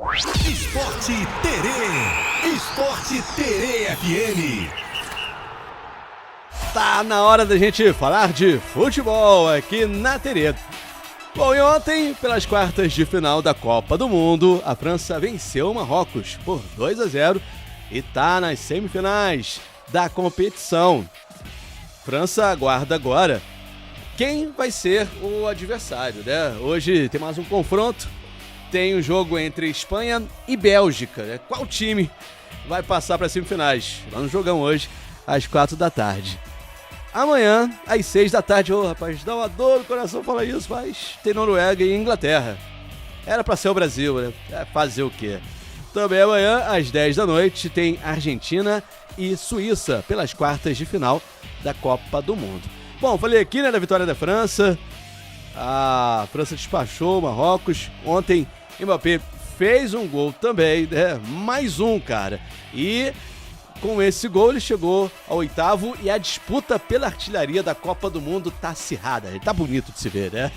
Esporte Terê. Esporte Terê FM. Tá na hora da gente falar de futebol aqui na Terê. Bom, e ontem, pelas quartas de final da Copa do Mundo, a França venceu o Marrocos por 2-0 e tá nas semifinais da competição. França aguarda agora quem vai ser o adversário, né? Hoje tem mais um confronto, tem um jogo entre Espanha e Bélgica, né? Qual time vai passar para as semifinais? Lá no jogão hoje, às 4 da tarde. Amanhã, às 6 da tarde, rapaz, dá uma dor no coração falar isso, mas tem Noruega e Inglaterra. Era pra ser o Brasil, né? Fazer o quê? Também amanhã, às 10 da noite, tem Argentina e Suíça, pelas quartas de final da Copa do Mundo. Bom, falei aqui, né, da vitória da França. A França despachou o Marrocos. Ontem, Mbappé fez um gol também, né? Mais um, cara. E com esse gol, ele chegou ao 8º e a disputa pela artilharia da Copa do Mundo tá acirrada. Tá bonito de se ver, né?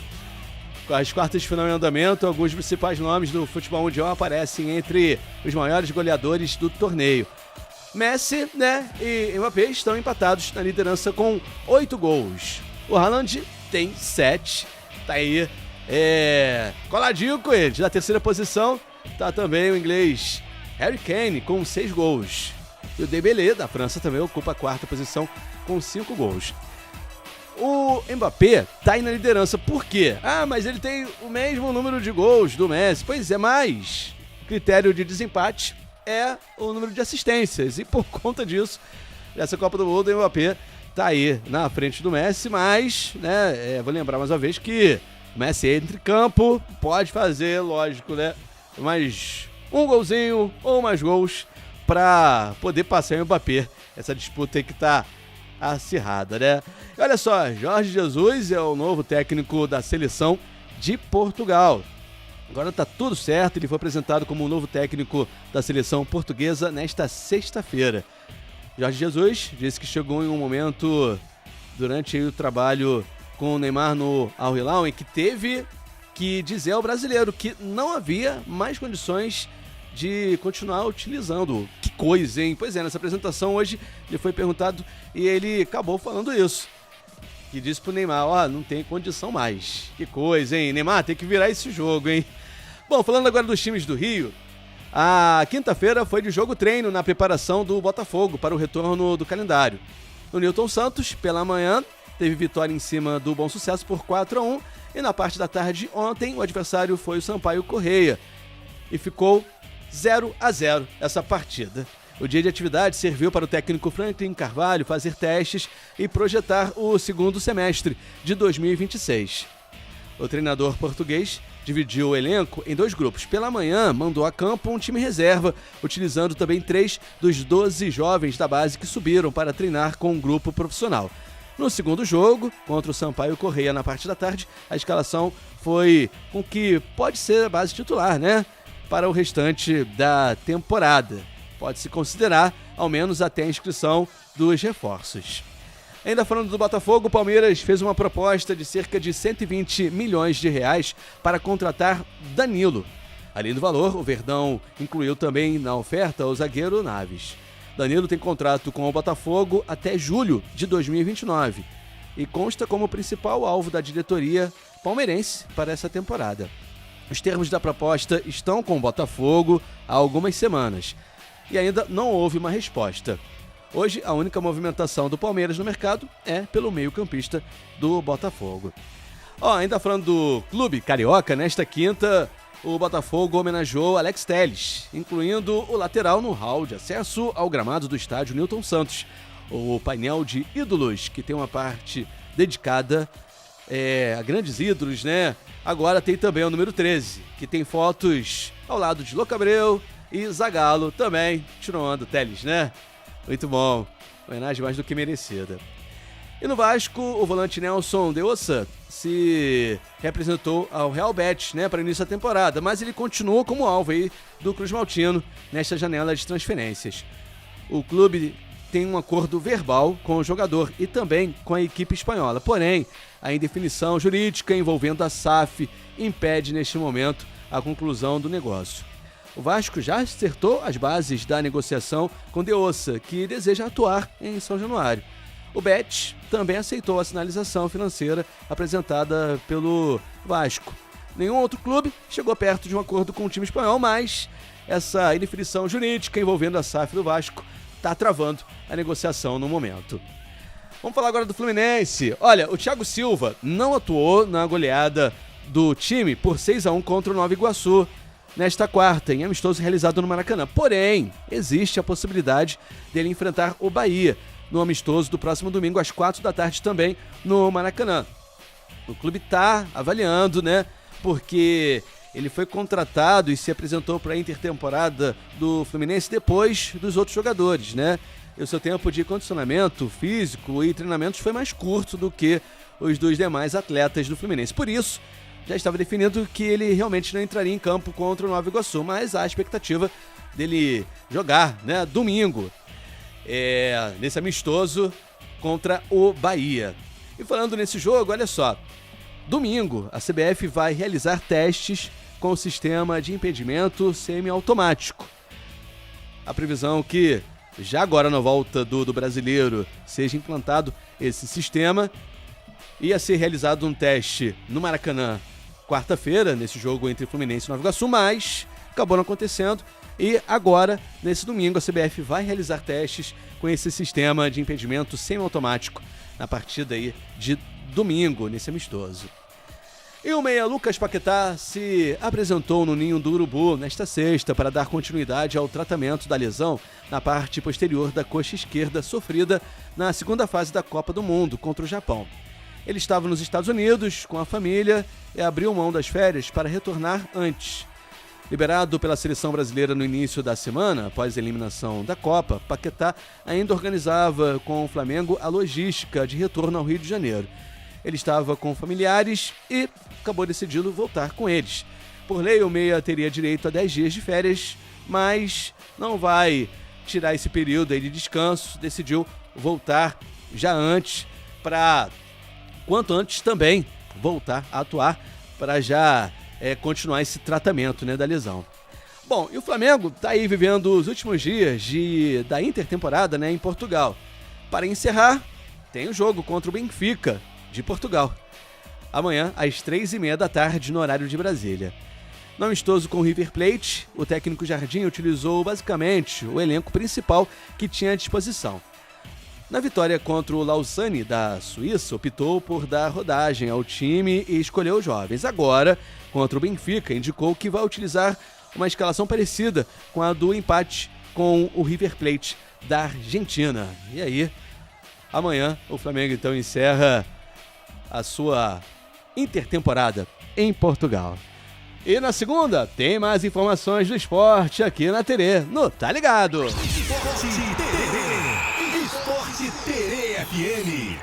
Com as quartas de final em andamento, alguns principais nomes do futebol mundial aparecem entre os maiores goleadores do torneio. Messi, né, e Mbappé estão empatados na liderança com 8 gols. O Haaland tem 7. Tá aí, coladinho com ele. Na terceira posição tá também o inglês Harry Kane com 6 gols. E o Dembélé, da França, também ocupa a quarta posição com 5 gols. O Mbappé tá aí na liderança. Por quê? Mas ele tem o mesmo número de gols do Messi. Pois é, mas o critério de desempate é o número de assistências. E por conta disso, nessa Copa do Mundo, o Mbappé tá aí na frente do Messi. Mas, né, vou lembrar mais uma vez que o Messi entra em campo, pode fazer, lógico, né, mais um golzinho ou mais gols para poder passar o Mbappé. Essa disputa aí que tá acirrada, né? E olha só, Jorge Jesus é o novo técnico da seleção de Portugal. Agora tá tudo certo, ele foi apresentado como o novo técnico da seleção portuguesa nesta sexta-feira. Jorge Jesus disse que chegou em um momento durante o trabalho com o Neymar no Al Hilal em que teve que dizer ao brasileiro que não havia mais condições de continuar utilizando. Que coisa, hein? Pois é, nessa apresentação hoje ele foi perguntado e ele acabou falando isso. Que disse pro Neymar, não tem condição mais. Que coisa, hein? Neymar, tem que virar esse jogo, hein? Bom, falando agora dos times do Rio, a quinta-feira foi de jogo treino na preparação do Botafogo para o retorno do calendário. O Nilton Santos, pela manhã, teve vitória em cima do Bom Sucesso por 4-1 e na parte da tarde ontem o adversário foi o Sampaio Corrêa e ficou 0-0 essa partida. O dia de atividade serviu para o técnico Franklin Carvalho fazer testes e projetar o segundo semestre de 2026. O treinador português dividiu o elenco em 2 grupos. Pela manhã, mandou a campo um time reserva, utilizando também 3 dos 12 jovens da base que subiram para treinar com um grupo profissional. No segundo jogo, contra o Sampaio Corrêa na parte da tarde, a escalação foi com que pode ser a base titular, né? Para o restante da temporada. Pode-se considerar, ao menos até a inscrição dos reforços. Ainda falando do Botafogo, o Palmeiras fez uma proposta de cerca de 120 milhões de reais para contratar Danilo. Além do valor, o Verdão incluiu também na oferta o zagueiro Naves. Danilo tem contrato com o Botafogo até julho de 2029 e consta como principal alvo da diretoria palmeirense para essa temporada. Os termos da proposta estão com o Botafogo há algumas semanas e ainda não houve uma resposta. Hoje, a única movimentação do Palmeiras no mercado é pelo meio-campista do Botafogo. Ainda falando do clube carioca, nesta quinta, o Botafogo homenageou Alex Telles, incluindo o lateral no hall de acesso ao gramado do estádio Nilton Santos, o painel de ídolos, que tem uma parte dedicada a grandes ídolos, né? Agora tem também o número 13, que tem fotos ao lado de Louco Abreu e Zagallo também, tirou onda, Telles, né? Muito bom, homenagem mais do que merecida. E no Vasco, o volante Nelson de Ossa se representou ao Real Betis, né, para o início da temporada, mas ele continuou como alvo aí do Cruz Maltino nesta janela de transferências. O clube tem um acordo verbal com o jogador e também com a equipe espanhola, porém, a indefinição jurídica envolvendo a SAF impede neste momento a conclusão do negócio. o Vasco já acertou as bases da negociação com De Ossa, que deseja atuar em São Januário. O Betis também aceitou a sinalização financeira apresentada pelo Vasco. Nenhum outro clube chegou perto de um acordo com o time espanhol, mas essa indefinição jurídica envolvendo a SAF do Vasco está travando a negociação no momento. Vamos falar agora do Fluminense. Olha, o Thiago Silva não atuou na goleada do time por 6-1 contra o Nova Iguaçu nesta quarta, em amistoso realizado no Maracanã. Porém, existe a possibilidade dele enfrentar o Bahia no amistoso do próximo domingo às 4 da tarde também no Maracanã. O clube está avaliando, né? Porque ele foi contratado e se apresentou para a intertemporada do Fluminense depois dos outros jogadores, né? E o seu tempo de condicionamento físico e treinamentos foi mais curto do que os dos demais atletas do Fluminense. Por isso, já estava definido que ele realmente não entraria em campo contra o Nova Iguaçu, mas há a expectativa dele jogar, né, domingo, nesse amistoso contra o Bahia. E falando nesse jogo, olha só, domingo a CBF vai realizar testes com o sistema de impedimento semiautomático. A previsão que já agora na volta do brasileiro seja implantado esse sistema. Ia ser realizado um teste no Maracanã quarta-feira, nesse jogo entre Fluminense e Nova Iguaçu, mas acabou não acontecendo. E agora, nesse domingo, a CBF vai realizar testes com esse sistema de impedimento semiautomático na partida aí de domingo, nesse amistoso. E o meia Lucas Paquetá se apresentou no Ninho do Urubu nesta sexta para dar continuidade ao tratamento da lesão na parte posterior da coxa esquerda sofrida na segunda fase da Copa do Mundo contra o Japão. Ele estava nos Estados Unidos com a família e abriu mão das férias para retornar antes. Liberado pela seleção brasileira no início da semana, após a eliminação da Copa, Paquetá ainda organizava com o Flamengo a logística de retorno ao Rio de Janeiro. Ele estava com familiares e acabou decidindo voltar com eles. Por lei, o meia teria direito a 10 dias de férias, mas não vai tirar esse período aí de descanso. Decidiu voltar já antes, para quanto antes também voltar a atuar, para já continuar esse tratamento, né, da lesão. Bom, e o Flamengo está aí vivendo os últimos dias da intertemporada, né, em Portugal. Para encerrar, tem o jogo contra o Benfica de Portugal, amanhã às 3h30 da tarde no horário de Brasília. No amistoso com o River Plate, o técnico Jardim utilizou basicamente o elenco principal que tinha à disposição. Na vitória contra o Lausanne da Suíça, optou por dar rodagem ao time e escolheu os jovens. Agora, contra o Benfica, indicou que vai utilizar uma escalação parecida com a do empate com o River Plate da Argentina. E aí, amanhã o Flamengo então encerra a sua intertemporada em Portugal. E na segunda, tem mais informações do esporte aqui na Terê, no Tá Ligado. Esporte Terê FM.